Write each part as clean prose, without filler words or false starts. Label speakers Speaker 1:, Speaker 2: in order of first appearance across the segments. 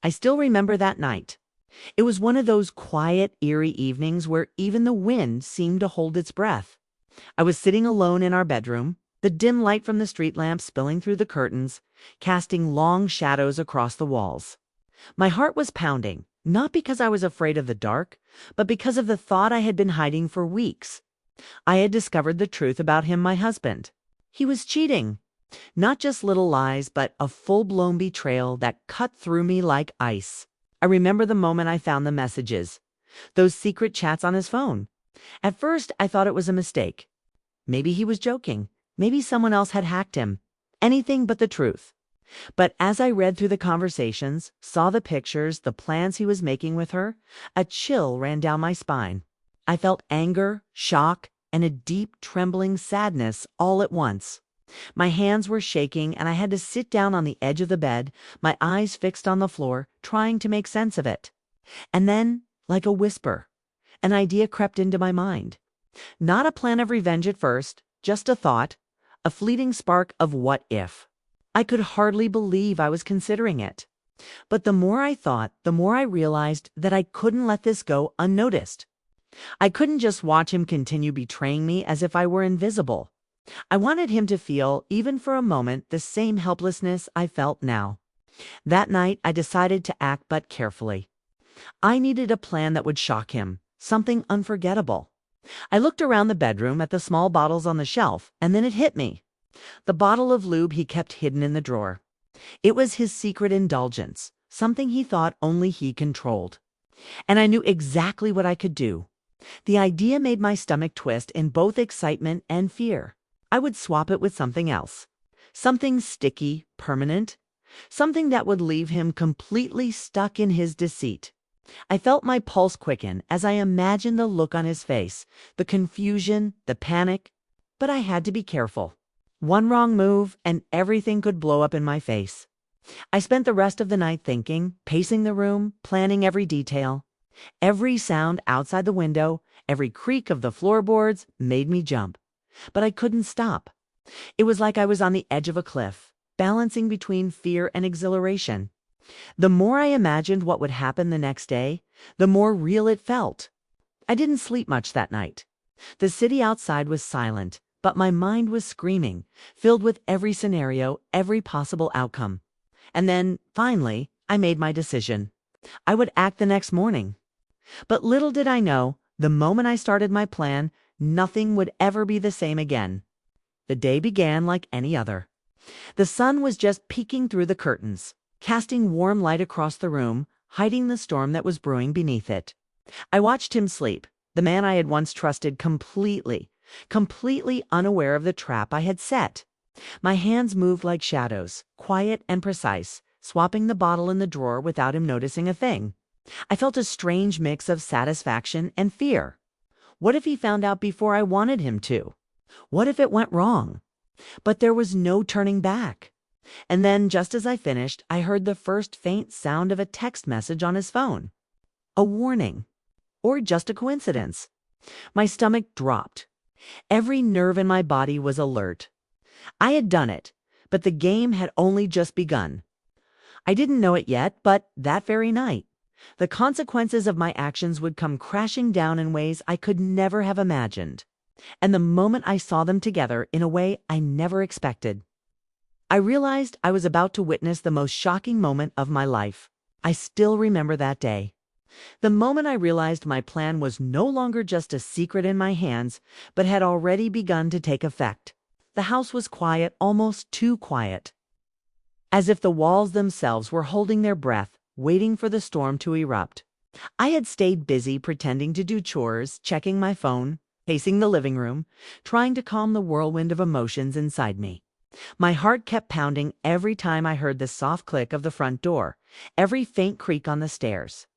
Speaker 1: I still remember that night. It was one of those quiet, eerie evenings where even the wind seemed to hold its breath. I was sitting alone in our bedroom, the dim light from the street lamp spilling through the curtains, casting long shadows across the walls. My heart was pounding, not because I was afraid of the dark, but because of the thought I had been hiding for weeks. I had discovered the truth about him, my husband. He was cheating. Not just little lies, but a full-blown betrayal that cut through me like ice. I remember the moment I found the messages, those secret chats on his phone. At first, I thought it was a mistake. Maybe he was joking. Maybe someone else had hacked him. Anything but the truth. But as I read through the conversations, saw the pictures, the plans he was making with her, a chill ran down my spine. I felt anger, shock, and a deep, trembling sadness all at once. My hands were shaking, and I had to sit down on the edge of the bed, my eyes fixed on the floor, trying to make sense of it. And then, like a whisper, an idea crept into my mind. Not a plan of revenge at first, just a thought, a fleeting spark of what if. I could hardly believe I was considering it. But the more I thought, the more I realized that I couldn't let this go unnoticed. I couldn't just watch him continue betraying me as if I were invisible. I wanted him to feel, even for a moment, the same helplessness I felt now. That night, I decided to act, but carefully. I needed a plan that would shock him, something unforgettable. I looked around the bedroom at the small bottles on the shelf, and then it hit me. The bottle of lube he kept hidden in the drawer. It was his secret indulgence, something he thought only he controlled. And I knew exactly what I could do. The idea made my stomach twist in both excitement and fear. I would swap it with something else. Something sticky, permanent. Something that would leave him completely stuck in his deceit. I felt my pulse quicken as I imagined the look on his face, the confusion, the panic. But I had to be careful. One wrong move, and everything could blow up in my face. I spent the rest of the night thinking, pacing the room, planning every detail. Every sound outside the window, every creak of the floorboards made me jump. But I couldn't stop. It was like I was on the edge of a cliff, balancing between fear and exhilaration. The more I imagined what would happen the next day, the more real it felt. I didn't sleep much that night. The city outside was silent, but my mind was screaming, filled with every scenario, every possible outcome. And then, finally, I made my decision. I would act the next morning. But little did I know, the moment I started my plan, nothing would ever be the same again. The day began like any other. The sun was just peeking through the curtains, casting warm light across the room, hiding the storm that was brewing beneath it. I watched him sleep, the man I had once trusted completely unaware of the trap I had set. My hands moved like shadows, quiet and precise, swapping the bottle in the drawer without him noticing a thing. I felt a strange mix of satisfaction and fear. What if he found out before I wanted him to? What if it went wrong? But there was no turning back. And then, just as I finished, I heard the first faint sound of a text message on his phone. A warning. Or just a coincidence. My stomach dropped. Every nerve in my body was alert. I had done it, but the game had only just begun. I didn't know it yet, but that very night, the consequences of my actions would come crashing down in ways I could never have imagined. And the moment I saw them together in a way I never expected, I realized I was about to witness the most shocking moment of my life. I still remember that day. The moment I realized my plan was no longer just a secret in my hands, but had already begun to take effect. The house was quiet, almost too quiet. As if the walls themselves were holding their breath, waiting for the storm to erupt. I had stayed busy pretending to do chores, checking my phone, pacing the living room, trying to calm the whirlwind of emotions inside me. My heart kept pounding every time I heard the soft click of the front door, every faint creak on the stairs.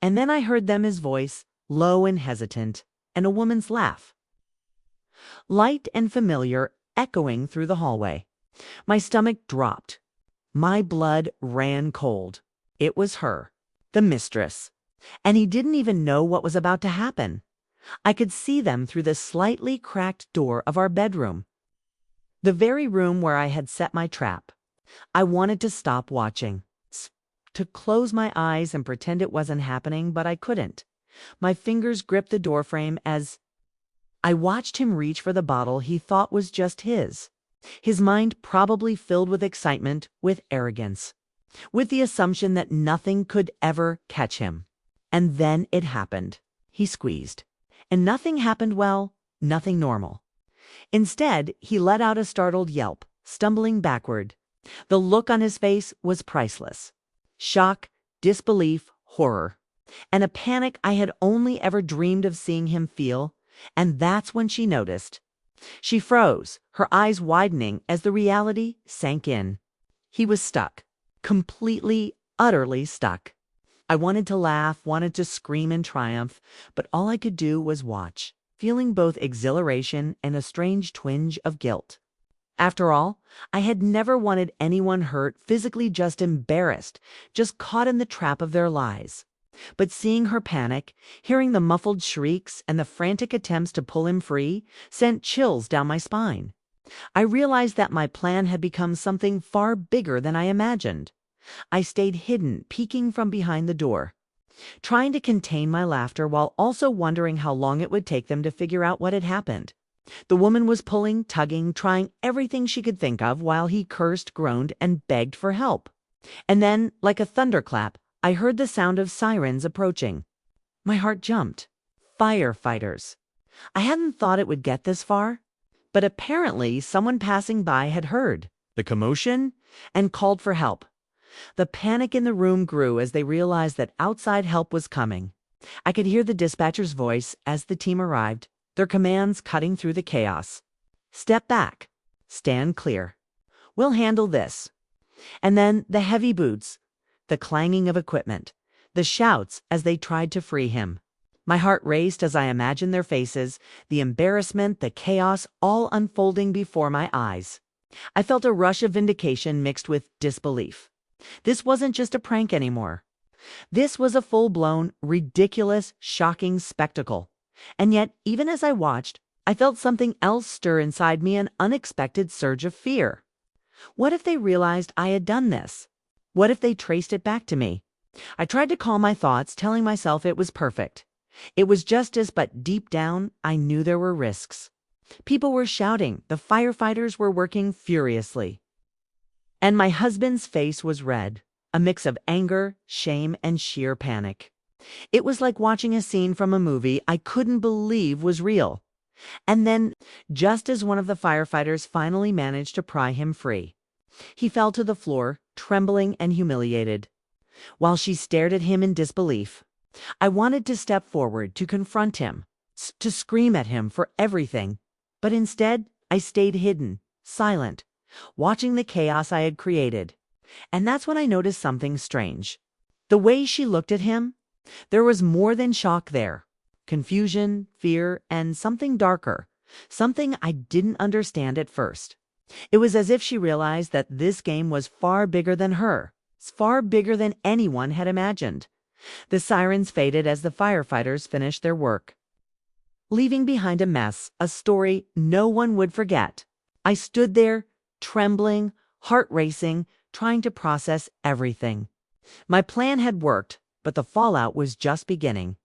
Speaker 1: And then I heard his voice, low and hesitant, and a woman's laugh. Light and familiar, echoing through the hallway. My stomach dropped. My blood ran cold. It was her, the mistress. And he didn't even know what was about to happen. I could see them through the slightly cracked door of our bedroom. The very room where I had set my trap. I wanted to stop watching. to close my eyes and pretend it wasn't happening, but I couldn't. My fingers gripped the doorframe as I watched him reach for the bottle he thought was just his mind probably filled with excitement, with arrogance, with the assumption that nothing could ever catch him. And then it happened. He squeezed. And nothing happened, well, nothing normal. Instead, he let out a startled yelp, stumbling backward. The look on his face was priceless. Shock, disbelief, horror, and a panic I had only ever dreamed of seeing him feel. And that's when she noticed. She froze, her eyes widening as the reality sank in. He was stuck. Completely, utterly stuck. I wanted to laugh, wanted to scream in triumph, but all I could do was watch, feeling both exhilaration and a strange twinge of guilt. After all, I had never wanted anyone hurt, physically, just embarrassed, just caught in the trap of their lies. But seeing her panic, hearing the muffled shrieks and the frantic attempts to pull him free, sent chills down my spine. I realized that my plan had become something far bigger than I imagined. I stayed hidden, peeking from behind the door, trying to contain my laughter while also wondering how long it would take them to figure out what had happened. The woman was pulling, tugging, trying everything she could think of while he cursed, groaned, and begged for help. And then, like a thunderclap, I heard the sound of sirens approaching. My heart jumped. Firefighters. I hadn't thought it would get this far, but apparently someone passing by had heard the commotion and called for help. The panic in the room grew as they realized that outside help was coming. I could hear the dispatcher's voice as the team arrived, their commands cutting through the chaos. Step back. Stand clear. We'll handle this. And then the heavy boots, the clanging of equipment, the shouts as they tried to free him. My heart raced as I imagined their faces, the embarrassment, the chaos, all unfolding before my eyes. I felt a rush of vindication mixed with disbelief. This wasn't just a prank anymore. This was a full-blown, ridiculous, shocking spectacle. And yet, even as I watched, I felt something else stir inside me, an unexpected surge of fear. What if they realized I had done this? What if they traced it back to me? I tried to calm my thoughts, telling myself it was perfect. It was justice, but deep down, I knew there were risks. People were shouting, the firefighters were working furiously. And my husband's face was red, a mix of anger, shame, and sheer panic. It was like watching a scene from a movie I couldn't believe was real. And then, just as one of the firefighters finally managed to pry him free, he fell to the floor, trembling and humiliated. While she stared at him in disbelief, I wanted to step forward, to confront him, to scream at him for everything. But instead, I stayed hidden, silent, watching the chaos I had created. And that's when I noticed something strange. The way she looked at him, there was more than shock there. Confusion, fear, and something darker. Something I didn't understand at first. It was as if she realized that this game was far bigger than her, far bigger than anyone had imagined. The sirens faded as the firefighters finished their work, leaving behind a mess, a story no one would forget. I stood there, trembling, heart racing, trying to process everything. My plan had worked, but the fallout was just beginning.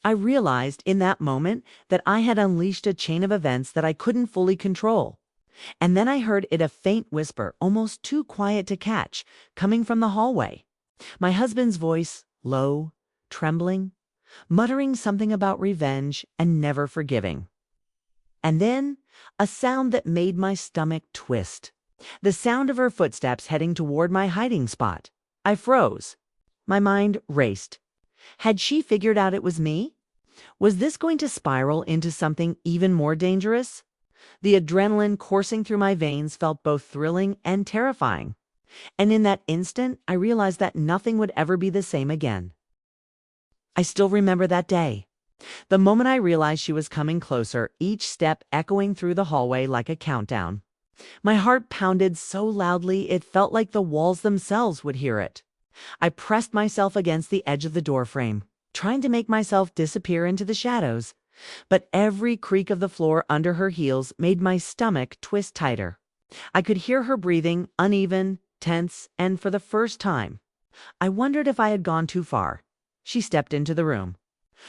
Speaker 1: I realized in that moment that I had unleashed a chain of events that I couldn't fully control. And then I heard it, a faint whisper, almost too quiet to catch, coming from the hallway. My husband's voice, low, trembling, muttering something about revenge and never forgiving. And then a sound that made my stomach twist. The sound of her footsteps heading toward my hiding spot. I froze. My mind raced. Had she figured out it was me? Was this going to spiral into something even more dangerous? The adrenaline coursing through my veins felt both thrilling and terrifying. And in that instant, I realized that nothing would ever be the same again. I still remember that day. The moment I realized she was coming closer, each step echoing through the hallway like a countdown. My heart pounded so loudly it felt like the walls themselves would hear it. I pressed myself against the edge of the doorframe, trying to make myself disappear into the shadows. But every creak of the floor under her heels made my stomach twist tighter. I could hear her breathing, uneven, tense, and for the first time, I wondered if I had gone too far. She stepped into the room,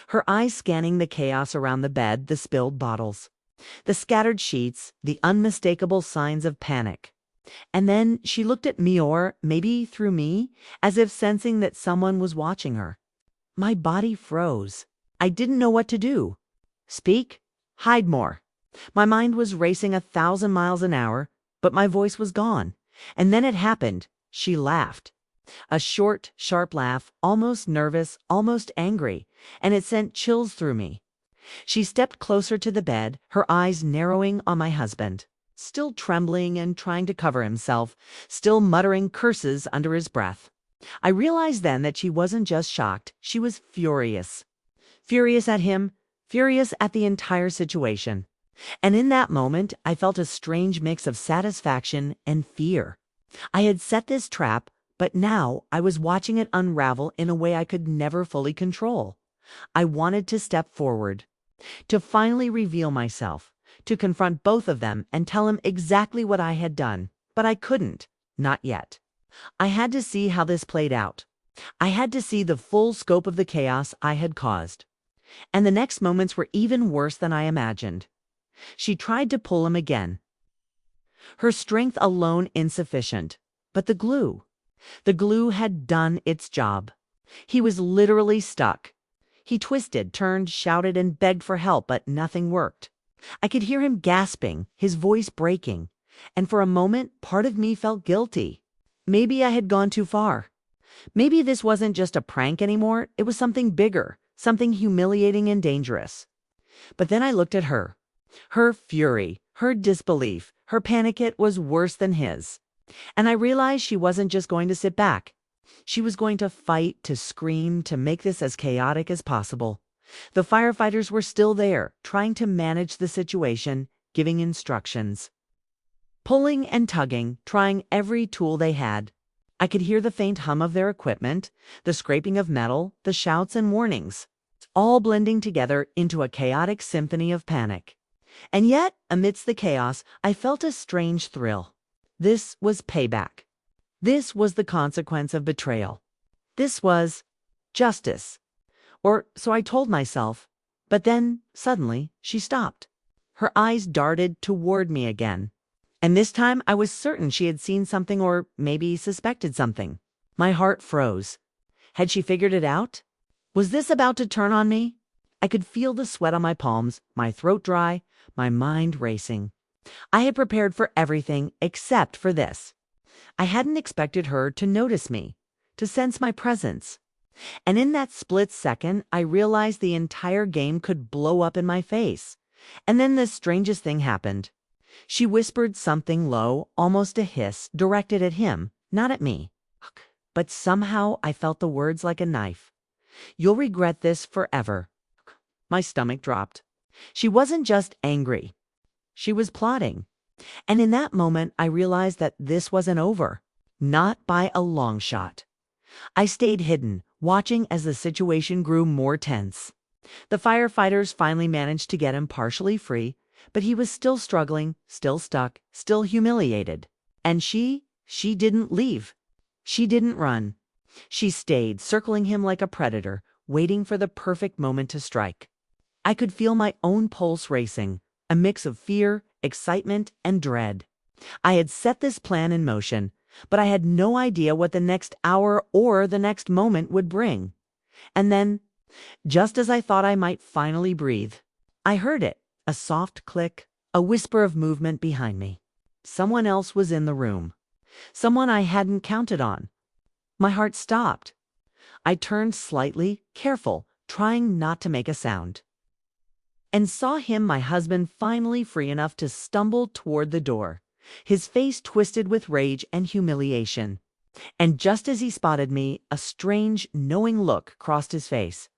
Speaker 1: her eyes scanning the chaos around the bed, the spilled bottles, the scattered sheets, the unmistakable signs of panic. And then she looked at me, or maybe through me, as if sensing that someone was watching her. My body froze. I didn't know what to do. Speak? Hide more. My mind was racing 1,000 miles an hour, but my voice was gone. And then it happened. She laughed. A short, sharp laugh, almost nervous, almost angry, and it sent chills through me. She stepped closer to the bed, her eyes narrowing on my husband, still trembling and trying to cover himself, still muttering curses under his breath. I realized then that she wasn't just shocked, she was furious. Furious at him, furious at the entire situation. And in that moment, I felt a strange mix of satisfaction and fear. I had set this trap, but now I was watching it unravel in a way I could never fully control. I wanted to step forward, to finally reveal myself, to confront both of them and tell him exactly what I had done. But I couldn't, not yet. I had to see how this played out. I had to see the full scope of the chaos I had caused. And the next moments were even worse than I imagined. She tried to pull him again. Her strength alone insufficient, but the glue had done its job. He was literally stuck. He twisted, turned, shouted, and begged for help, but nothing worked. I could hear him gasping, his voice breaking, and for a moment, part of me felt guilty. Maybe I had gone too far. Maybe this wasn't just a prank anymore, it was something bigger, something humiliating and dangerous. But then I looked at her. Her fury, her disbelief, her panic was worse than his. And I realized she wasn't just going to sit back. She was going to fight, to scream, to make this as chaotic as possible. The firefighters were still there, trying to manage the situation, giving instructions. Pulling and tugging, trying every tool they had. I could hear the faint hum of their equipment, the scraping of metal, the shouts and warnings, all blending together into a chaotic symphony of panic. And yet, amidst the chaos, I felt a strange thrill. This was payback. This was the consequence of betrayal. This was justice. Or so I told myself. But then, suddenly, she stopped. Her eyes darted toward me again. And this time I was certain she had seen something, or maybe suspected something. My heart froze. Had she figured it out? Was this about to turn on me? I could feel the sweat on my palms, my throat dry, my mind racing. I had prepared for everything except for this. I hadn't expected her to notice me, to sense my presence. And in that split second, I realized the entire game could blow up in my face. And then the strangest thing happened. She whispered something low, almost a hiss, directed at him, not at me. But somehow I felt the words like a knife. "You'll regret this forever." My stomach dropped. She wasn't just angry. She was plotting. And in that moment, I realized that this wasn't over. Not by a long shot. I stayed hidden, watching as the situation grew more tense. The firefighters finally managed to get him partially free, but he was still struggling, still stuck, still humiliated. And she didn't leave. She didn't run. She stayed, circling him like a predator, waiting for the perfect moment to strike. I could feel my own pulse racing, a mix of fear, excitement, and dread. I had set this plan in motion, but I had no idea what the next hour or the next moment would bring. And then, just as I thought I might finally breathe, I heard it, a soft click, a whisper of movement behind me. Someone else was in the room. Someone I hadn't counted on. My heart stopped. I turned slightly, careful, trying not to make a sound, and saw him, my husband, finally free enough to stumble toward the door, his face twisted with rage and humiliation. And just as he spotted me, a strange, knowing look crossed his face.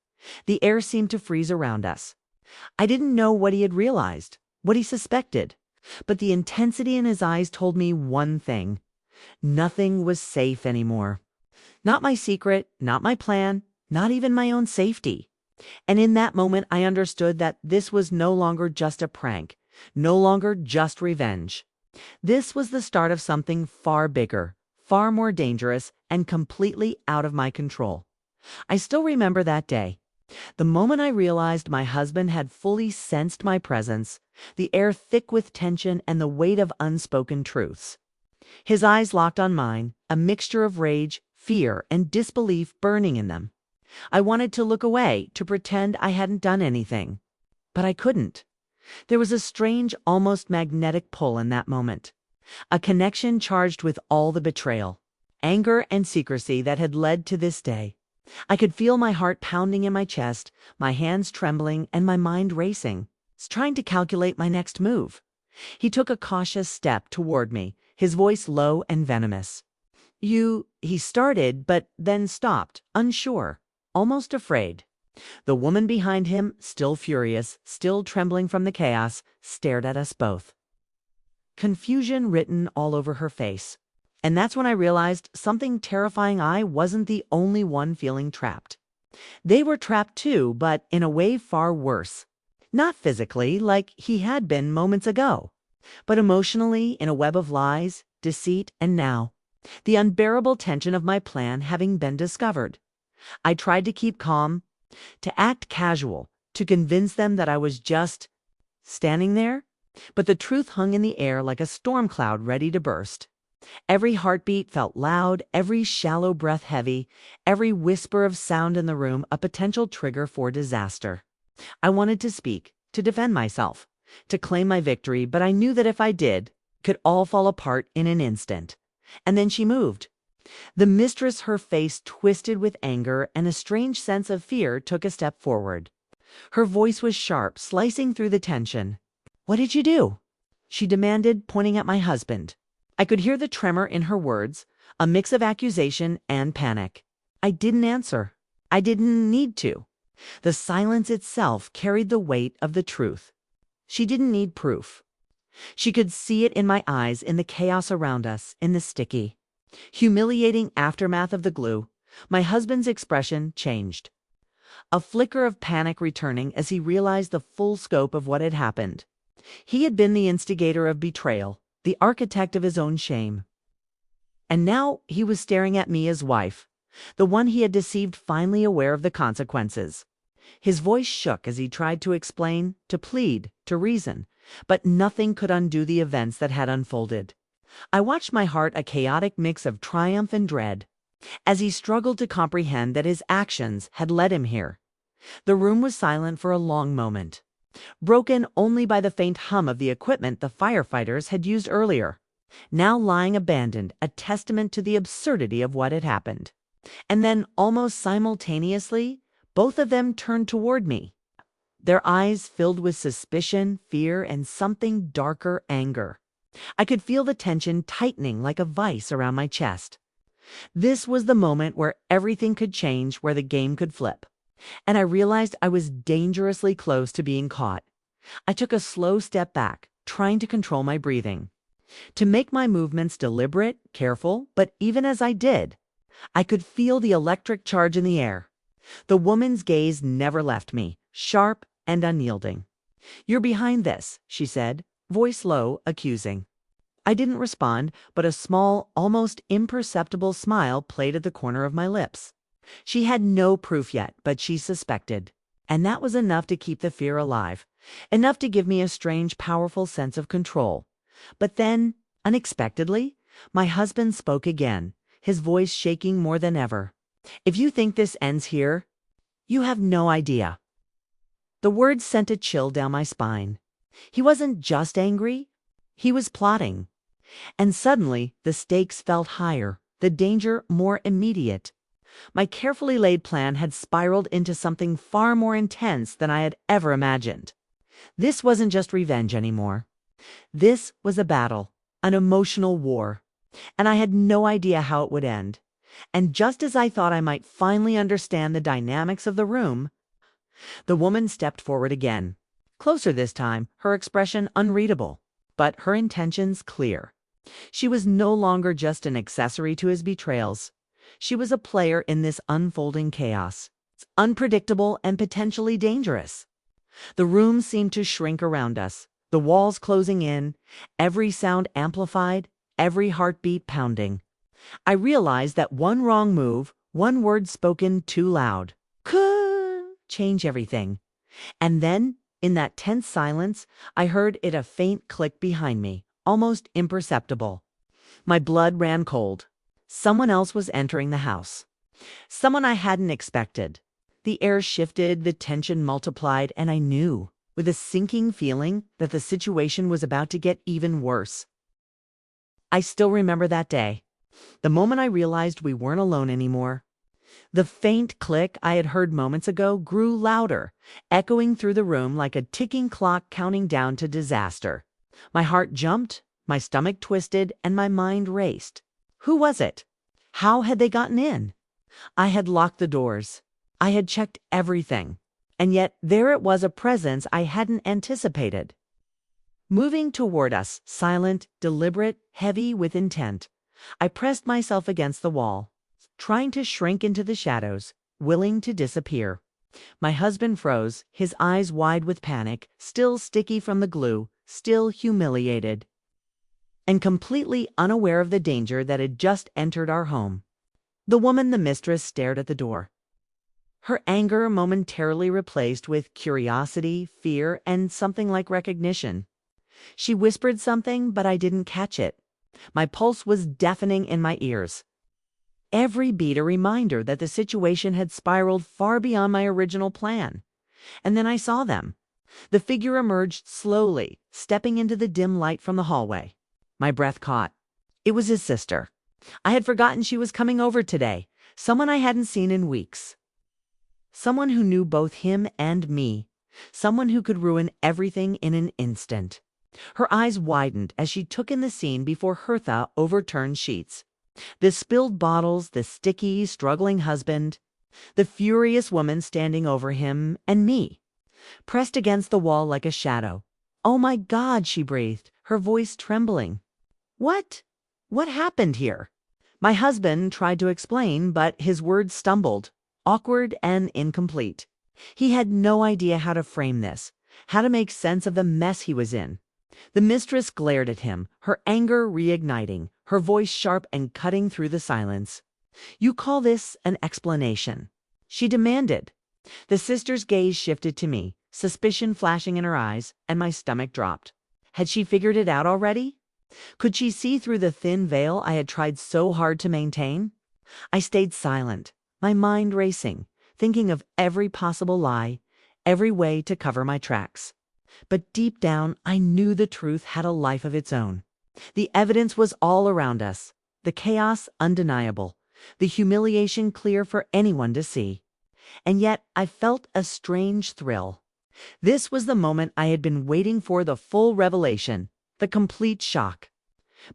Speaker 1: The air seemed to freeze around us. I didn't know what he had realized, what he suspected, but the intensity in his eyes told me one thing. Nothing was safe anymore. Not my secret, not my plan, not even my own safety. And in that moment, I understood that this was no longer just a prank, no longer just revenge. This was the start of something far bigger, far more dangerous, and completely out of my control. I still remember that day. The moment I realized my husband had fully sensed my presence, the air thick with tension and the weight of unspoken truths. His eyes locked on mine, a mixture of rage, fear, and disbelief burning in them. I wanted to look away, to pretend I hadn't done anything. But I couldn't. There was a strange, almost magnetic pull in that moment. A connection charged with all the betrayal, anger, and secrecy that had led to this day. I could feel my heart pounding in my chest, my hands trembling, and my mind racing, trying to calculate my next move. He took a cautious step toward me, his voice low and venomous. He started, but then stopped, unsure, almost afraid. The woman behind him, still furious, still trembling from the chaos, stared at us both. Confusion written all over her face. And that's when I realized something terrifying. I wasn't the only one feeling trapped. They were trapped too, but in a way far worse. Not physically, like he had been moments ago, but emotionally, in a web of lies, deceit, and now, the unbearable tension of my plan having been discovered. I tried to keep calm, to act casual, to convince them that I was just standing there, but the truth hung in the air like a storm cloud ready to burst. Every heartbeat felt loud, every shallow breath heavy, every whisper of sound in the room a potential trigger for disaster. I wanted to speak, to defend myself, to claim my victory, but I knew that if I did, it could all fall apart in an instant. And then she moved. The mistress, her face twisted with anger and a strange sense of fear, took a step forward. Her voice was sharp, slicing through the tension. "What did you do?" she demanded, pointing at my husband. I could hear the tremor in her words, a mix of accusation and panic. I didn't answer. I didn't need to. The silence itself carried the weight of the truth. She didn't need proof. She could see it in my eyes, in the chaos around us, in the sticky, humiliating aftermath of the glue. My husband's expression changed. A flicker of panic returning as he realized the full scope of what had happened. He had been the instigator of betrayal, the architect of his own shame. And now he was staring at me as wife, the one he had deceived, finally aware of the consequences. His voice shook as he tried to explain, to plead, to reason, but nothing could undo the events that had unfolded. I watched, my heart a chaotic mix of triumph and dread, as he struggled to comprehend that his actions had led him here. The room was silent for a long moment, broken only by the faint hum of the equipment the firefighters had used earlier, now lying abandoned, a testament to the absurdity of what had happened. And then, almost simultaneously, both of them turned toward me, their eyes filled with suspicion, fear, and something darker, anger. I could feel the tension tightening like a vice around my chest. This was the moment where everything could change, where the game could flip. And I realized I was dangerously close to being caught. I took a slow step back, trying to control my breathing, to make my movements deliberate, careful, but even as I did, I could feel the electric charge in the air. The woman's gaze never left me, sharp and unyielding. "You're behind this," she said, voice low, accusing. I didn't respond, but a small, almost imperceptible smile played at the corner of my lips. She had no proof yet, but she suspected. And that was enough to keep the fear alive, enough to give me a strange, powerful sense of control. But then, unexpectedly, my husband spoke again, his voice shaking more than ever. "If you think this ends here, you have no idea." The words sent a chill down my spine. He wasn't just angry, he was plotting. And suddenly, the stakes felt higher, the danger more immediate. My carefully laid plan had spiraled into something far more intense than I had ever imagined. This wasn't just revenge anymore. This was a battle, an emotional war, and I had no idea how it would end. And just as I thought I might finally understand the dynamics of the room, the woman stepped forward again, closer this time, her expression unreadable, but her intentions clear. She was no longer just an accessory to his betrayals. She was a player in this unfolding chaos, unpredictable and potentially dangerous. The room seemed to shrink around us, the walls closing in, every sound amplified, every heartbeat pounding. I realized that one wrong move, one word spoken too loud, could change everything. And then, in that tense silence, I heard a faint click behind me, almost imperceptible. My blood ran cold. Someone else was entering the house. Someone I hadn't expected. The air shifted, the tension multiplied, and I knew, with a sinking feeling, that the situation was about to get even worse. I still remember that day. The moment I realized we weren't alone anymore. The faint click I had heard moments ago grew louder, echoing through the room like a ticking clock counting down to disaster. My heart jumped, my stomach twisted, and my mind raced. Who was it? How had they gotten in? I had locked the doors. I had checked everything. And yet there it was, a presence I hadn't anticipated. Moving toward us, silent, deliberate, heavy with intent. I pressed myself against the wall, trying to shrink into the shadows, willing to disappear. My husband froze, his eyes wide with panic, still sticky from the glue, still humiliated, and completely unaware of the danger that had just entered our home. The woman, the mistress, stared at the door. Her anger momentarily replaced with curiosity, fear, and something like recognition. She whispered something, but I didn't catch it. My pulse was deafening in my ears. Every beat a reminder that the situation had spiraled far beyond my original plan. And then I saw them. The figure emerged slowly, stepping into the dim light from the hallway. My breath caught. It was his sister. I had forgotten she was coming over today. Someone I hadn't seen in weeks. Someone who knew both him and me. Someone who could ruin everything in an instant. Her eyes widened as she took in the scene before Hertha overturned sheets. The spilled bottles, the sticky, struggling husband, the furious woman standing over him, and me, pressed against the wall like a shadow. "Oh my God," she breathed, her voice trembling. What happened here?" My husband tried to explain, but his words stumbled, awkward and incomplete. He had no idea how to frame this, how to make sense of the mess he was in. The mistress glared at him, her anger reigniting, her voice sharp and cutting through the silence. "You call this an explanation?" she demanded. The sister's gaze shifted to me, suspicion flashing in her eyes, and my stomach dropped. Had she figured it out already? Could she see through the thin veil I had tried so hard to maintain? I stayed silent, my mind racing, thinking of every possible lie, every way to cover my tracks. But deep down, I knew the truth had a life of its own. The evidence was all around us, the chaos undeniable, the humiliation clear for anyone to see. And yet I felt a strange thrill. This was the moment I had been waiting for, the full revelation, the complete shock.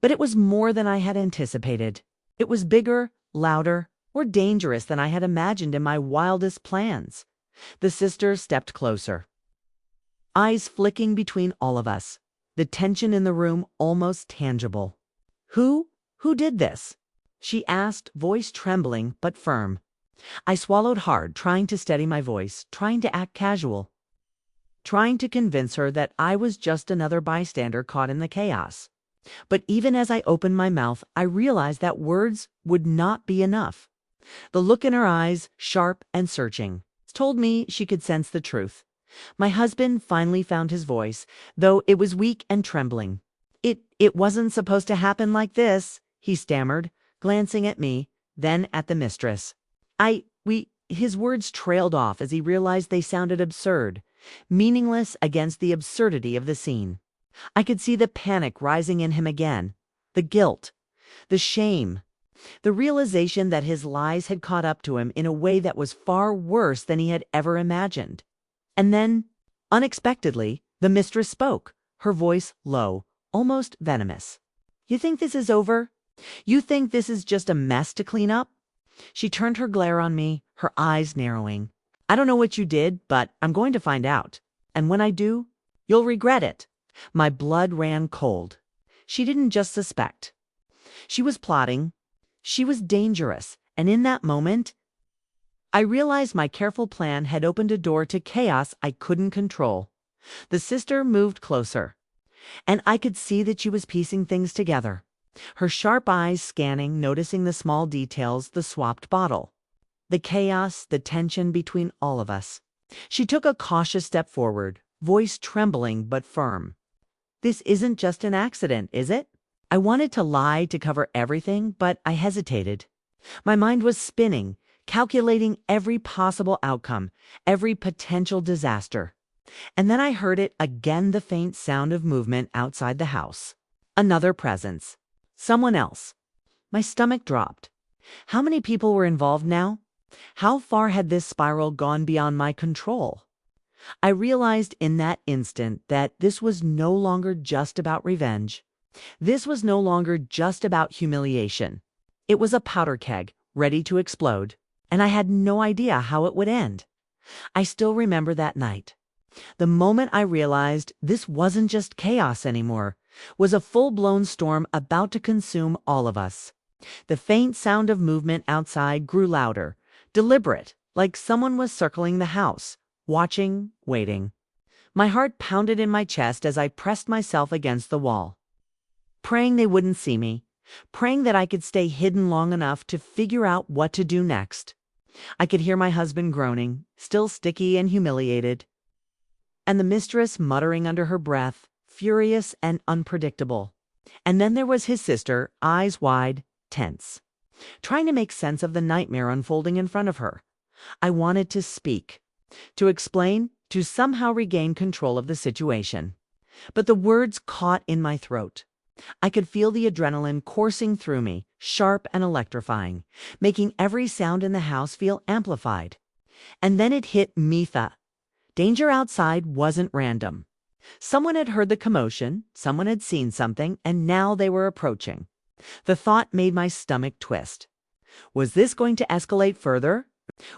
Speaker 1: But it was more than I had anticipated. It was bigger, louder, more dangerous than I had imagined in my wildest plans. The sister stepped closer, eyes flicking between all of us, the tension in the room almost tangible. Who did this?" she asked, voice trembling but firm. I swallowed hard, trying to steady my voice, trying to act casual, trying to convince her that I was just another bystander caught in the chaos. But even as I opened my mouth, I realized that words would not be enough. The look in her eyes, sharp and searching, told me she could sense the truth. My husband finally found his voice, though it was weak and trembling. It wasn't supposed to happen like this," he stammered, glancing at me, then at the mistress. His words trailed off as he realized they sounded absurd, meaningless against the absurdity of the scene. I could see the panic rising in him again, the guilt, the shame, the realization that his lies had caught up to him in a way that was far worse than he had ever imagined. And then, unexpectedly, the mistress spoke, her voice low, almost venomous. "You think this is over? You think this is just a mess to clean up?" She turned her glare on me, her eyes narrowing. "I don't know what you did, but I'm going to find out. And when I do, you'll regret it." My blood ran cold. She didn't just suspect. She was plotting. She was dangerous. And in that moment, I realized my careful plan had opened a door to chaos I couldn't control. The sister moved closer, and I could see that she was piecing things together. her sharp eyes scanning, noticing the small details, the swapped bottle, the chaos, the tension between all of us. She took a cautious step forward, voice trembling but firm. "This isn't just an accident, is it?" I wanted to lie to cover everything, but I hesitated. My mind was spinning, calculating every possible outcome, every potential disaster. And then I heard it again, the faint sound of movement outside the house. Another presence. Someone else. My stomach dropped. How many people were involved now? How far had this spiral gone beyond my control? I realized in that instant that this was no longer just about revenge. This was no longer just about humiliation. It was a powder keg, ready to explode, and I had no idea how it would end. I still remember that night. The moment I realized this wasn't just chaos anymore, was a full-blown storm about to consume all of us. The faint sound of movement outside grew louder, deliberate, like someone was circling the house, watching, waiting. My heart pounded in my chest as I pressed myself against the wall, praying they wouldn't see me, praying that I could stay hidden long enough to figure out what to do next. I could hear my husband groaning, still sticky and humiliated, and the mistress muttering under her breath, furious and unpredictable. And then there was his sister, eyes wide, tense, trying to make sense of the nightmare unfolding in front of her. I wanted to speak, to explain, to somehow regain control of the situation. But the words caught in my throat. I could feel the adrenaline coursing through me, sharp and electrifying, making every sound in the house feel amplified. And then it hit me. Danger outside wasn't random. Someone had heard the commotion, someone had seen something, and now they were approaching. The thought made my stomach twist. Was this going to escalate further?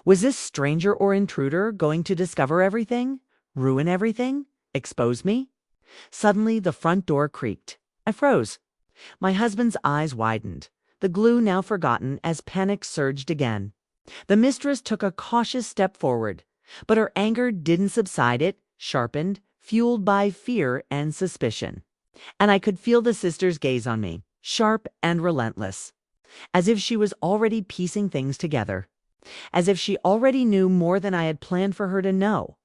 Speaker 1: Was this stranger or intruder going to discover everything, ruin everything, expose me? Suddenly, the front door creaked. I froze. My husband's eyes widened, the glue now forgotten as panic surged again. The mistress took a cautious step forward, but her anger didn't subside. It sharpened, fueled by fear and suspicion. And I could feel the sister's gaze on me, sharp and relentless, as if she was already piecing things together, as if she already knew more than I had planned for her to know.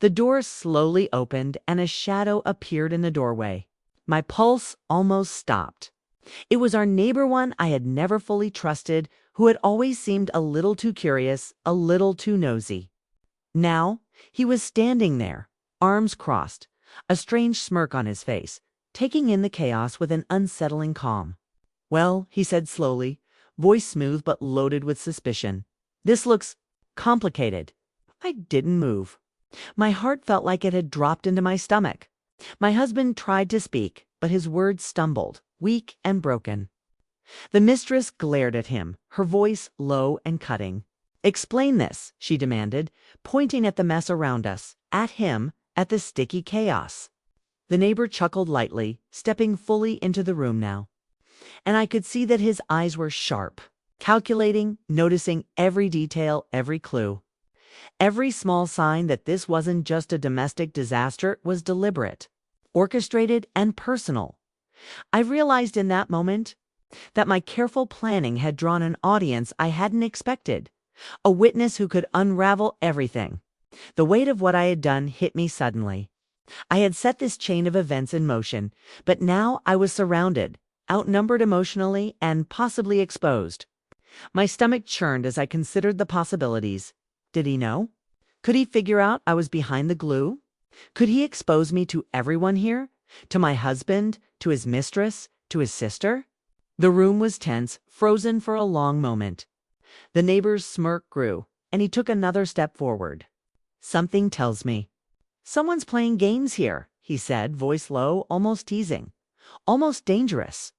Speaker 1: The door slowly opened and a shadow appeared in the doorway. My pulse almost stopped. It was our neighbor, one I had never fully trusted, who had always seemed a little too curious, a little too nosy. Now, he was standing there, arms crossed, a strange smirk on his face, taking in the chaos with an unsettling calm. "Well," he said slowly, voice smooth but loaded with suspicion, "this looks complicated." I didn't move. My heart felt like it had dropped into my stomach. My husband tried to speak, but his words stumbled, weak and broken. The mistress glared at him, her voice low and cutting. "Explain this," she demanded, pointing at the mess around us, at him, at the sticky chaos. The neighbor chuckled lightly, stepping fully into the room now. And I could see that his eyes were sharp, calculating, noticing every detail, every clue. Every small sign that this wasn't just a domestic disaster was deliberate, orchestrated, and personal. I realized in that moment that my careful planning had drawn an audience I hadn't expected, a witness who could unravel everything. The weight of what I had done hit me suddenly. I had set this chain of events in motion, but now I was surrounded, outnumbered emotionally, and possibly exposed. My stomach churned as I considered the possibilities. Did he know? Could he figure out I was behind the glue? Could he expose me to everyone here? To my husband? To his mistress? To his sister? The room was tense, frozen for a long moment. The neighbor's smirk grew, and he took another step forward. "Something tells me someone's playing games here," he said, voice low, almost teasing, almost dangerous.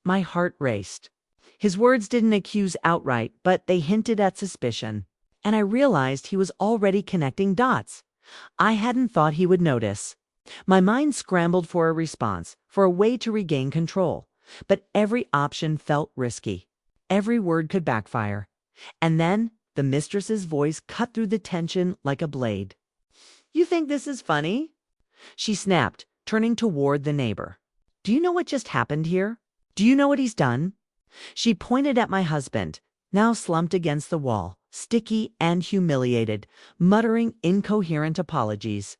Speaker 1: My heart raced. His words didn't accuse outright, but they hinted at suspicion. And I realized he was already connecting dots. I hadn't thought he would notice. My mind scrambled for a response, for a way to regain control. But every option felt risky. Every word could backfire. And then the mistress's voice cut through the tension like a blade. "You think this is funny?" she snapped, turning toward the neighbor. "Do you know what just happened here? Do you know what he's done?" She pointed at my husband, now slumped against the wall, sticky and humiliated, muttering incoherent apologies.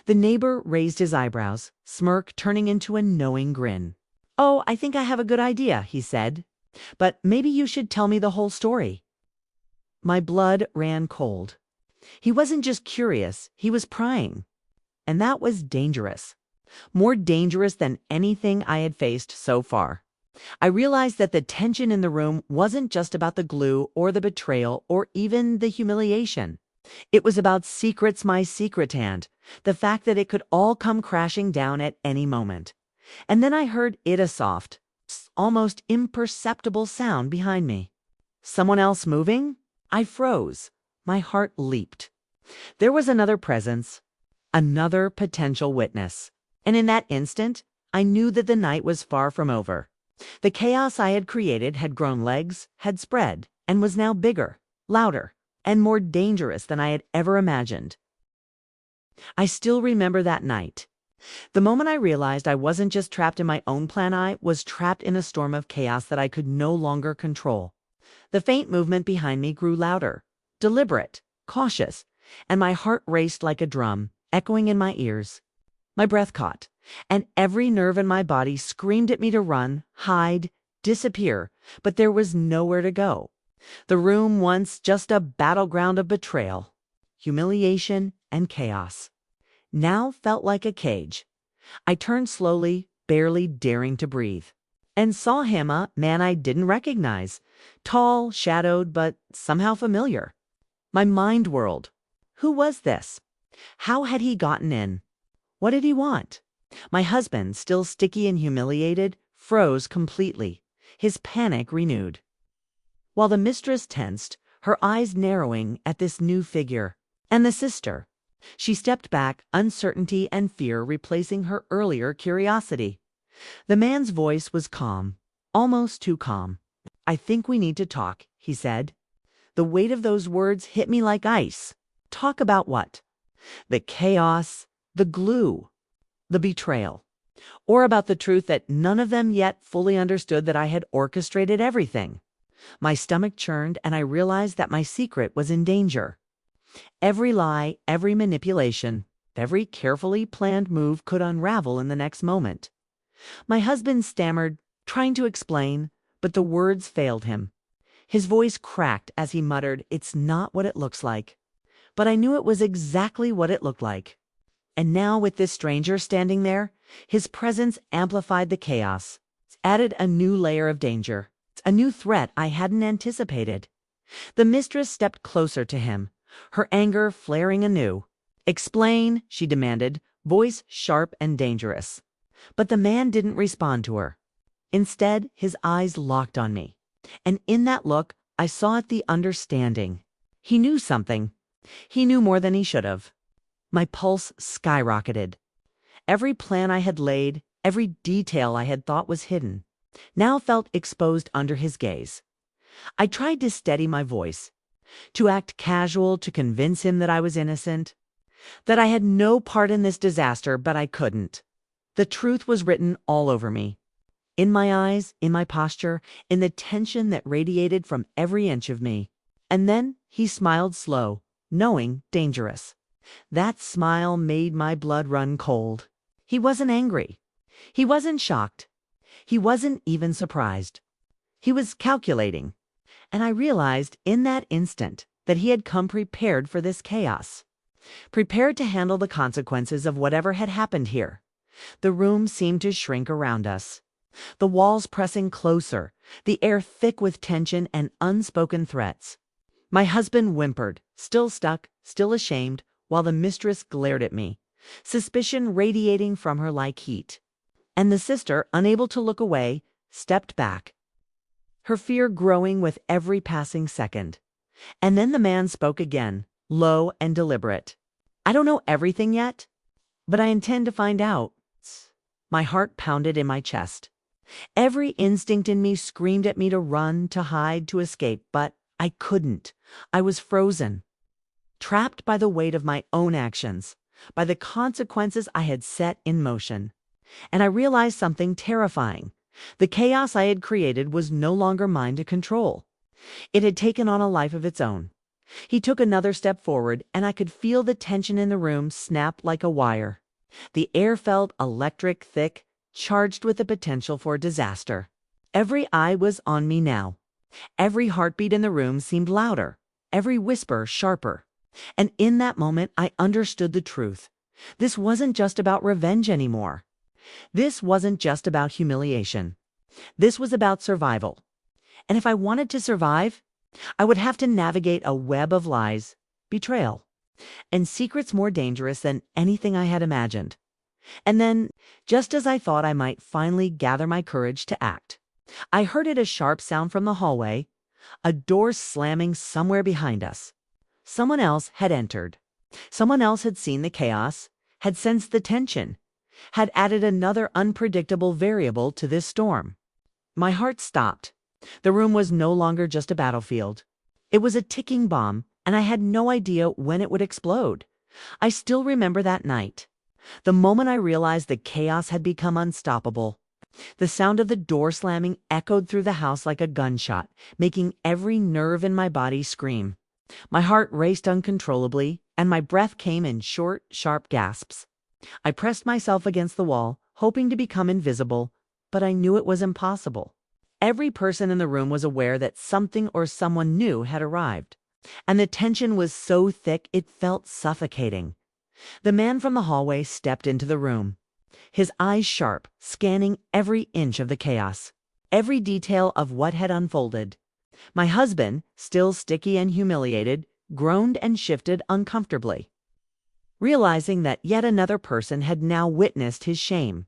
Speaker 1: The neighbor raised his eyebrows, smirk turning into a knowing grin. "Oh, I think I have a good idea," he said. "But maybe you should tell me the whole story." My blood ran cold. He wasn't just curious, he was prying. And that was dangerous. More dangerous than anything I had faced so far. I realized that the tension in the room wasn't just about the glue or the betrayal or even the humiliation. It was about secrets my secret hand, the fact that it could all come crashing down at any moment. And then I heard a soft, almost imperceptible sound behind me. Someone else moving? I froze. My heart leaped. There was another presence, another potential witness. And in that instant, I knew that the night was far from over. The chaos I had created had grown legs, had spread, and was now bigger, louder, and more dangerous than I had ever imagined. I still remember that night. The moment I realized I wasn't just trapped in my own plan, I was trapped in a storm of chaos that I could no longer control. The faint movement behind me grew louder, deliberate, cautious, and my heart raced like a drum, echoing in my ears. My breath caught, and every nerve in my body screamed at me to run, hide, disappear, but there was nowhere to go. The room, once just a battleground of betrayal, humiliation, and chaos, now felt like a cage. I turned slowly, barely daring to breathe, and saw him, a man I didn't recognize, tall, shadowed, but somehow familiar. My mind whirled. Who was this? How had he gotten in? What did he want? My husband, still sticky and humiliated, froze completely, his panic renewed. While the mistress tensed, her eyes narrowing at this new figure. And the sister. She stepped back, uncertainty and fear replacing her earlier curiosity. The man's voice was calm, almost too calm. "I think we need to talk," he said. The weight of those words hit me like ice. Talk about what? The chaos, the glue, the betrayal, or about the truth that none of them yet fully understood that I had orchestrated everything. My stomach churned and I realized that my secret was in danger. Every lie, every manipulation, every carefully planned move could unravel in the next moment. My husband stammered, trying to explain, but the words failed him. His voice cracked as he muttered, "It's not what it looks like." But I knew it was exactly what it looked like. And now with this stranger standing there, his presence amplified the chaos, added a new layer of danger, a new threat I hadn't anticipated. The mistress stepped closer to him, her anger flaring anew. "Explain," she demanded, voice sharp and dangerous. But the man didn't respond to her. Instead, his eyes locked on me. And in that look, I saw the understanding. He knew something. He knew more than he should have. My pulse skyrocketed. Every plan I had laid, every detail I had thought was hidden, now felt exposed under his gaze. I tried to steady my voice, to act casual, to convince him that I was innocent, that I had no part in this disaster, but I couldn't. The truth was written all over me. In my eyes, in my posture, in the tension that radiated from every inch of me. And then he smiled slow, knowing, dangerous. That smile made my blood run cold. He wasn't angry. He wasn't shocked. He wasn't even surprised. He was calculating. And I realized in that instant that he had come prepared for this chaos. Prepared to handle the consequences of whatever had happened here. The room seemed to shrink around us. The walls pressing closer, the air thick with tension and unspoken threats. My husband whimpered, still stuck, still ashamed, while the mistress glared at me, suspicion radiating from her like heat. And the sister, unable to look away, stepped back, her fear growing with every passing second. And then the man spoke again, low and deliberate. "I don't know everything yet, but I intend to find out." My heart pounded in my chest. Every instinct in me screamed at me to run, to hide, to escape, but I couldn't. I was frozen, trapped by the weight of my own actions, by the consequences I had set in motion. And I realized something terrifying. The chaos I had created was no longer mine to control. It had taken on a life of its own. He took another step forward, and I could feel the tension in the room snap like a wire. The air felt electric, thick, charged with the potential for disaster. Every eye was on me now. Every heartbeat in the room seemed louder, every whisper sharper. And in that moment, I understood the truth. This wasn't just about revenge anymore. This wasn't just about humiliation. This was about survival. And if I wanted to survive, I would have to navigate a web of lies, betrayal, and secrets more dangerous than anything I had imagined. And then, just as I thought I might finally gather my courage to act, I heard a sharp sound from the hallway, a door slamming somewhere behind us. Someone else had entered. Someone else had seen the chaos, had sensed the tension, had added another unpredictable variable to this storm. My heart stopped. The room was no longer just a battlefield. It was a ticking bomb, and I had no idea when it would explode. I still remember that night. The moment I realized the chaos had become unstoppable. The sound of the door slamming echoed through the house like a gunshot, making every nerve in my body scream. My heart raced uncontrollably, and my breath came in short, sharp gasps. I pressed myself against the wall, hoping to become invisible, but I knew it was impossible. Every person in the room was aware that something or someone new had arrived, and the tension was so thick it felt suffocating. The man from the hallway stepped into the room, his eyes sharp, scanning every inch of the chaos, every detail of what had unfolded. My husband, still sticky and humiliated, groaned and shifted uncomfortably, realizing that yet another person had now witnessed his shame.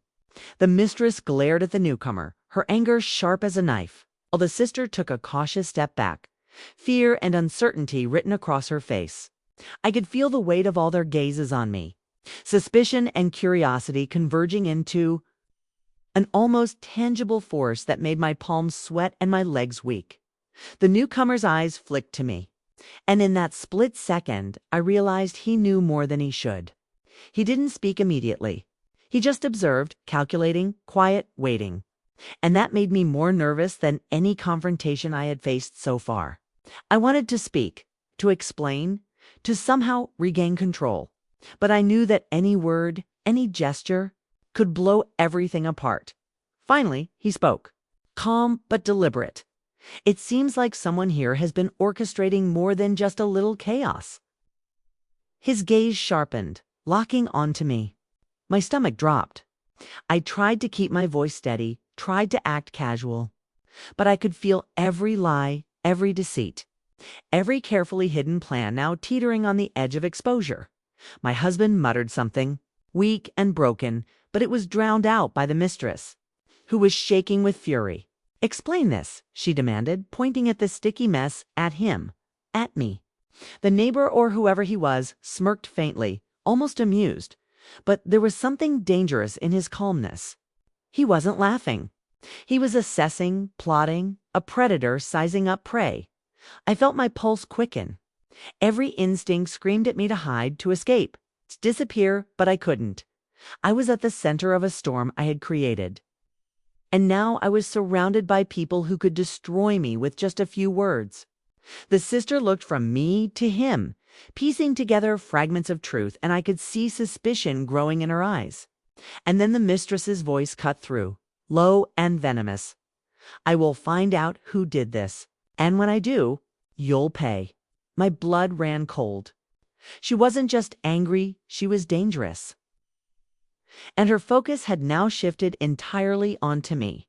Speaker 1: The mistress glared at the newcomer, her anger sharp as a knife, while the sister took a cautious step back, fear and uncertainty written across her face. I could feel the weight of all their gazes on me, suspicion and curiosity converging into an almost tangible force that made my palms sweat and my legs weak. The newcomer's eyes flicked to me, and in that split second, I realized he knew more than he should. He didn't speak immediately. He just observed, calculating, quiet, waiting. And that made me more nervous than any confrontation I had faced so far. I wanted to speak, to explain, to somehow regain control. But I knew that any word, any gesture, could blow everything apart. Finally, he spoke, calm but deliberate. It seems like someone here has been orchestrating more than just a little chaos. His gaze sharpened, locking onto me. My stomach dropped. I tried to keep my voice steady, tried to act casual. But I could feel every lie, every deceit, every carefully hidden plan now teetering on the edge of exposure. My husband muttered something, weak and broken, but it was drowned out by the mistress, who was shaking with fury. "Explain this," she demanded, pointing at the sticky mess at him, at me. The neighbor or whoever he was smirked faintly, almost amused, but there was something dangerous in his calmness. He wasn't laughing. He was assessing, plotting, a predator sizing up prey. I felt my pulse quicken. Every instinct screamed at me to hide, to escape, to disappear, but I couldn't. I was at the center of a storm I had created. And now I was surrounded by people who could destroy me with just a few words. The sister looked from me to him, piecing together fragments of truth, and I could see suspicion growing in her eyes. And then the mistress's voice cut through, low and venomous. "I will find out who did this, and when I do, you'll pay." My blood ran cold. She wasn't just angry, she was dangerous. And her focus had now shifted entirely onto me.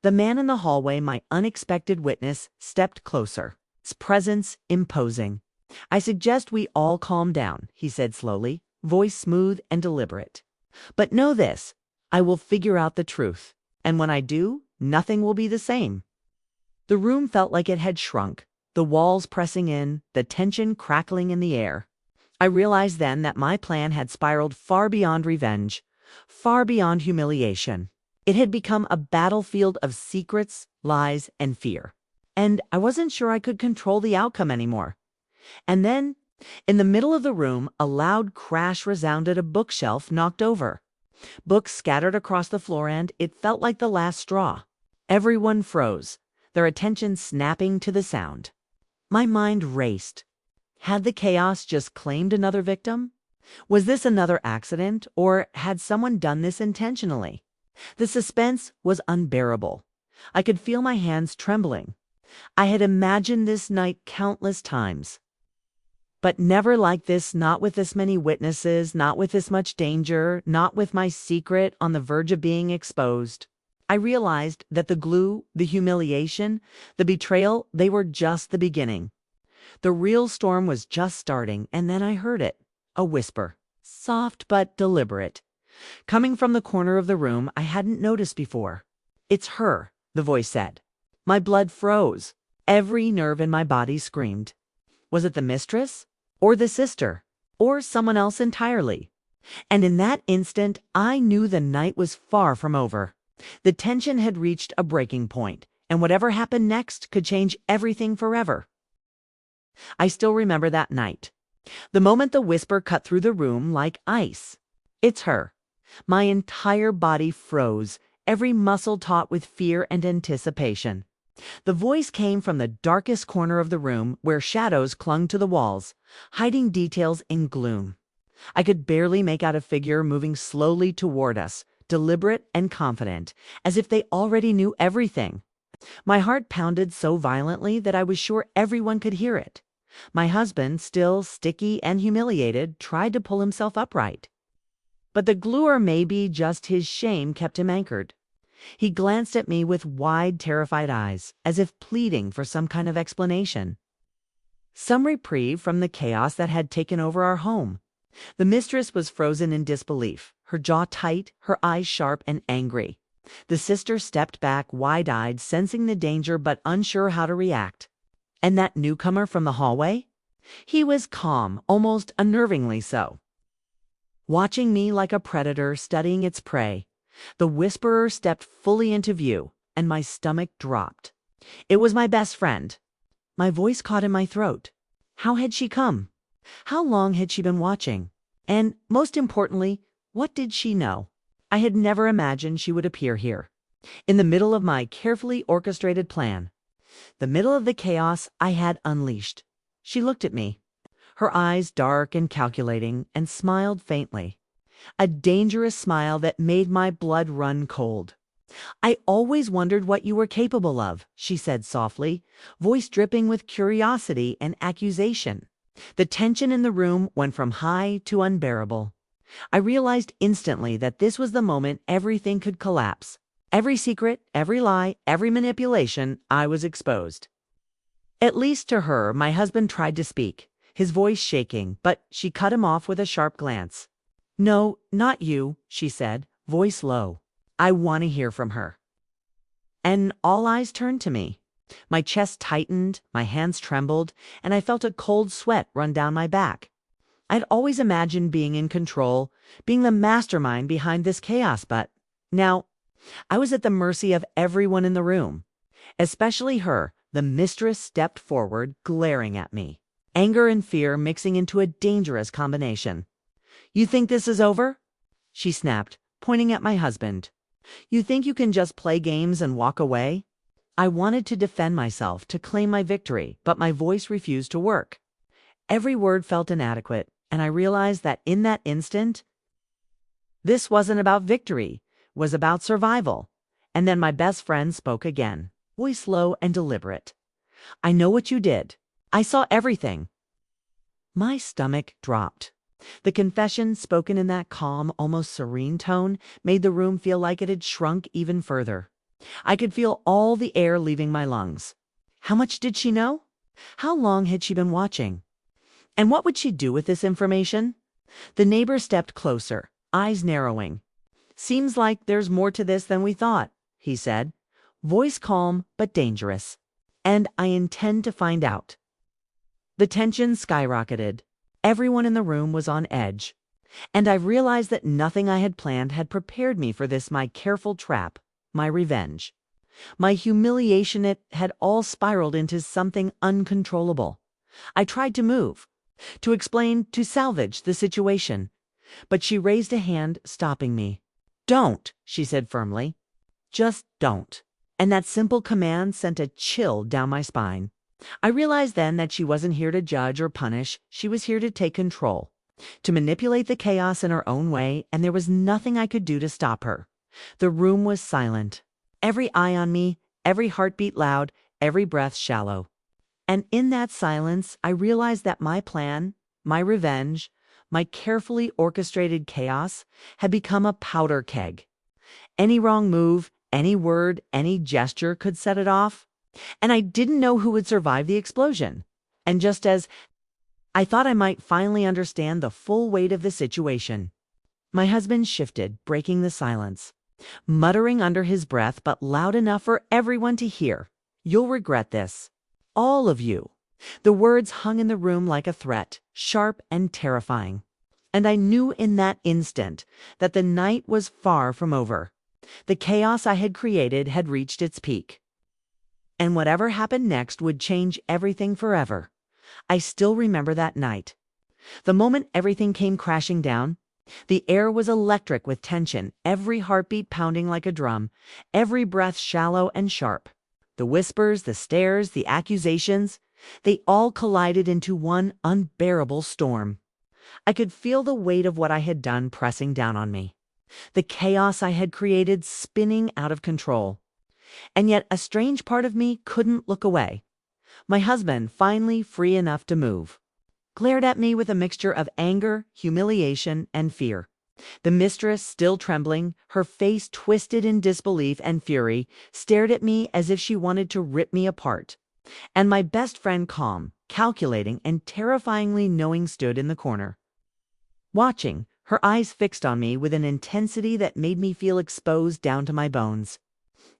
Speaker 1: The man in the hallway, my unexpected witness, stepped closer, his presence imposing. "I suggest we all calm down," he said slowly, voice smooth and deliberate. "But know this, I will figure out the truth, and when I do, nothing will be the same." The room felt like it had shrunk, the walls pressing in, the tension crackling in the air. I realized then that my plan had spiraled far beyond revenge, far beyond humiliation. It had become a battlefield of secrets, lies, and fear. And I wasn't sure I could control the outcome anymore. And then, in the middle of the room, a loud crash resounded, a bookshelf knocked over. Books scattered across the floor, and it felt like the last straw. Everyone froze, their attention snapping to the sound. My mind raced. Had the chaos just claimed another victim? Was this another accident, or had someone done this intentionally? The suspense was unbearable. I could feel my hands trembling. I had imagined this night countless times. But never like this, not with this many witnesses, not with this much danger, not with my secret on the verge of being exposed. I realized that the glue, the humiliation, the betrayal, they were just the beginning. The real storm was just starting, and then I heard it. A whisper, soft but deliberate, coming from the corner of the room I hadn't noticed before. "It's her," the voice said. My blood froze. Every nerve in my body screamed. Was it the mistress? Or the sister? Or someone else entirely? And in that instant, I knew the night was far from over. The tension had reached a breaking point, and whatever happened next could change everything forever. I still remember that night. The moment the whisper cut through the room like ice. "It's her." My entire body froze, every muscle taut with fear and anticipation. The voice came from the darkest corner of the room where shadows clung to the walls, hiding details in gloom. I could barely make out a figure moving slowly toward us, deliberate and confident, as if they already knew everything. My heart pounded so violently that I was sure everyone could hear it. My husband, still sticky and humiliated, tried to pull himself upright. But the glue, or maybe just his shame, kept him anchored. He glanced at me with wide, terrified eyes, as if pleading for some kind of explanation. Some reprieve from the chaos that had taken over our home. The mistress was frozen in disbelief, her jaw tight, her eyes sharp and angry. The sister stepped back, wide-eyed, sensing the danger but unsure how to react. And that newcomer from the hallway? He was calm, almost unnervingly so. Watching me like a predator studying its prey. The whisperer stepped fully into view, and my stomach dropped. It was my best friend. My voice caught in my throat. How had she come? How long had she been watching? And, most importantly, what did she know? I had never imagined she would appear here, in the middle of my carefully orchestrated plan, the middle of the chaos I had unleashed. She looked at me, her eyes dark and calculating, and smiled faintly. A dangerous smile that made my blood run cold. "I always wondered what you were capable of," she said softly, voice dripping with curiosity and accusation. The tension in the room went from high to unbearable. I realized instantly that this was the moment everything could collapse. Every secret, every lie, every manipulation, I was exposed. At least to her, my husband tried to speak, his voice shaking, but she cut him off with a sharp glance. "No, not you," she said, voice low. "I want to hear from her." And all eyes turned to me. My chest tightened, my hands trembled, and I felt a cold sweat run down my back. I'd always imagined being in control, being the mastermind behind this chaos, but now I was at the mercy of everyone in the room. Especially her. The mistress stepped forward, glaring at me, anger and fear mixing into a dangerous combination. "You think this is over?" she snapped, pointing at my husband. "You think you can just play games and walk away?" I wanted to defend myself, to claim my victory, but my voice refused to work. Every word felt inadequate, and I realized that in that instant, this wasn't about victory, it was about survival. And then my best friend spoke again, voice low and deliberate. "I know what you did. I saw everything." My stomach dropped. The confession, spoken in that calm, almost serene tone, made the room feel like it had shrunk even further. I could feel all the air leaving my lungs. How much did she know? How long had she been watching? And what would she do with this information? The neighbor stepped closer, eyes narrowing. "Seems like there's more to this than we thought," he said, voice calm but dangerous. "And I intend to find out." The tension skyrocketed. Everyone in the room was on edge. And I realized that nothing I had planned had prepared me for this, my careful trap, my revenge. My humiliation, it had all spiraled into something uncontrollable. I tried to move, to explain, to salvage the situation. But she raised a hand, stopping me. "Don't," she said firmly. "Just don't." And that simple command sent a chill down my spine. I realized then that she wasn't here to judge or punish, she was here to take control, to manipulate the chaos in her own way, and there was nothing I could do to stop her. The room was silent. Every eye on me, every heartbeat loud, every breath shallow. And in that silence, I realized that my plan, my revenge, my carefully orchestrated chaos had become a powder keg. Any wrong move, any word, any gesture could set it off. And I didn't know who would survive the explosion. And just as I thought I might finally understand the full weight of the situation, my husband shifted, breaking the silence, muttering under his breath but loud enough for everyone to hear. "You'll regret this. All of you." The words hung in the room like a threat, sharp and terrifying. And I knew in that instant that the night was far from over. The chaos I had created had reached its peak. And whatever happened next would change everything forever. I still remember that night. The moment everything came crashing down, the air was electric with tension, every heartbeat pounding like a drum, every breath shallow and sharp. The whispers, the stares, the accusations, they all collided into one unbearable storm. I could feel the weight of what I had done pressing down on me. The chaos I had created spinning out of control. And yet a strange part of me couldn't look away. My husband, finally free enough to move, glared at me with a mixture of anger, humiliation, and fear. The mistress, still trembling, her face twisted in disbelief and fury, stared at me as if she wanted to rip me apart. And my best friend, calm, calculating, and terrifyingly knowing, stood in the corner, watching, her eyes fixed on me with an intensity that made me feel exposed down to my bones.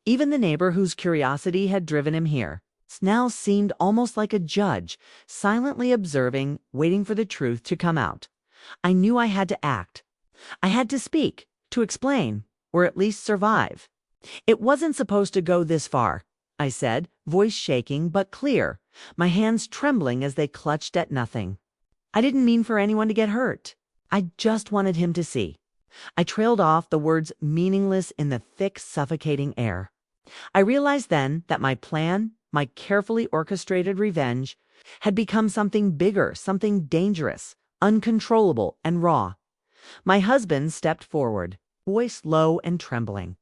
Speaker 1: Even the neighbor whose curiosity had driven him here now seemed almost like a judge, silently observing, waiting for the truth to come out. I knew I had to act. I had to speak, to explain, or at least survive. "It wasn't supposed to go this far," I said, voice shaking but clear, my hands trembling as they clutched at nothing. "I didn't mean for anyone to get hurt. I just wanted him to see." I trailed off, the words meaningless in the thick, suffocating air. I realized then that my plan, my carefully orchestrated revenge, had become something bigger, something dangerous, uncontrollable, and raw. My husband stepped forward, voice low and trembling.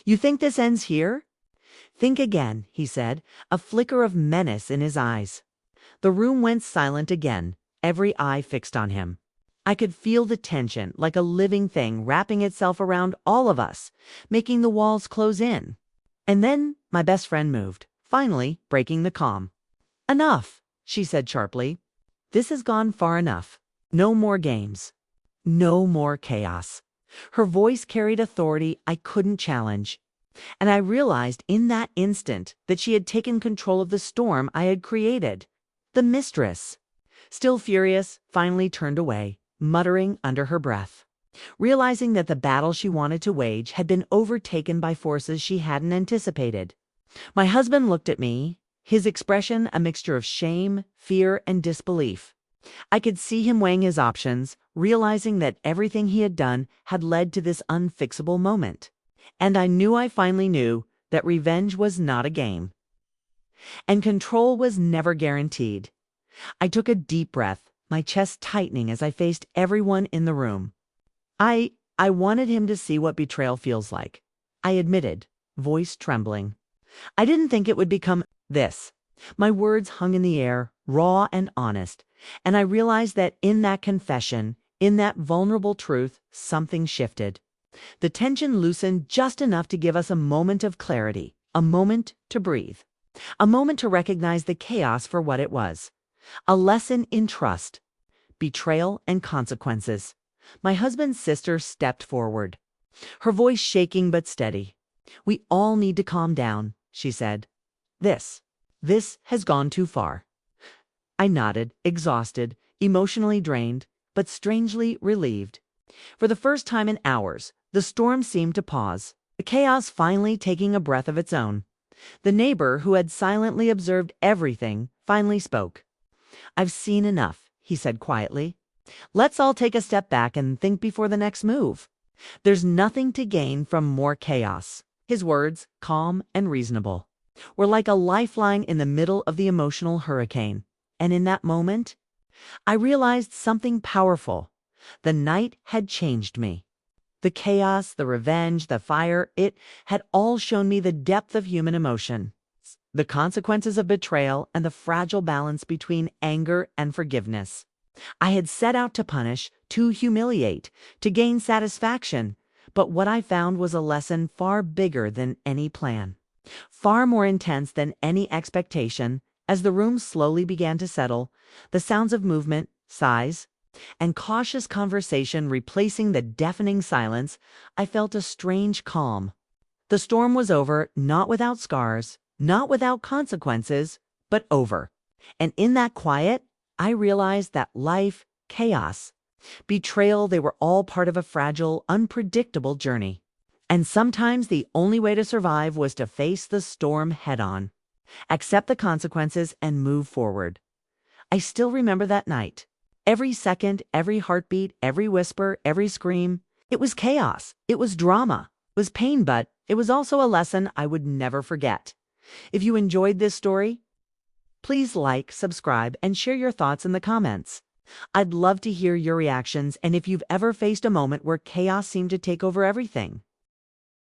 Speaker 1: "You think this ends here?" "Think again," he said, a flicker of menace in his eyes. The room went silent again, every eye fixed on him. I could feel the tension, like a living thing wrapping itself around all of us, making the walls close in. And then my best friend moved, finally breaking the calm. "Enough," she said sharply. "This has gone far enough. No more games. No more chaos." Her voice carried authority I couldn't challenge. And I realized in that instant that she had taken control of the storm I had created. The mistress, still furious, finally turned away, muttering under her breath, realizing that the battle she wanted to wage had been overtaken by forces she hadn't anticipated. My husband looked at me, his expression a mixture of shame, fear, and disbelief. I could see him weighing his options, realizing that everything he had done had led to this unfixable moment. And I knew I finally knew that revenge was not a game. And control was never guaranteed. I took a deep breath, my chest tightening as I faced everyone in the room. I wanted him to see what betrayal feels like, I admitted, voice trembling. I didn't think it would become this. My words hung in the air, raw and honest, and I realized that in that confession, in that vulnerable truth, something shifted. The tension loosened just enough to give us a moment of clarity, a moment to breathe, a moment to recognize the chaos for what it was. A lesson in trust, betrayal, and consequences. My husband's sister stepped forward, her voice shaking but steady. "We all need to calm down," she said. This has gone too far." I nodded, exhausted, emotionally drained, but strangely relieved. For the first time in hours, the storm seemed to pause, the chaos finally taking a breath of its own. The neighbor, who had silently observed everything, finally spoke. "I've seen enough," he said quietly. "Let's all take a step back and think before the next move. There's nothing to gain from more chaos. His words, calm and reasonable, were like a lifeline in the middle of the emotional hurricane. And in that moment, I realized something powerful. The night had changed me. The chaos, the revenge, the fire, it had all shown me the depth of human emotion, the consequences of betrayal, and the fragile balance between anger and forgiveness. I had set out to punish, to humiliate, to gain satisfaction, but what I found was a lesson far bigger than any plan, far more intense than any expectation. As the room slowly began to settle, the sounds of movement, sighs, and cautious conversation replacing the deafening silence, I felt a strange calm. The storm was over, not without scars, not without consequences, but over. And in that quiet, I realized that life, chaos, betrayal, they were all part of a fragile, unpredictable journey. And sometimes the only way to survive was to face the storm head-on, accept the consequences, and move forward. I still remember that night. Every second, every heartbeat, every whisper, every scream. It was chaos. It was drama. It was pain, but it was also a lesson I would never forget. If you enjoyed this story, please like, subscribe, and share your thoughts in the comments. I'd love to hear your reactions and if you've ever faced a moment where chaos seemed to take over everything.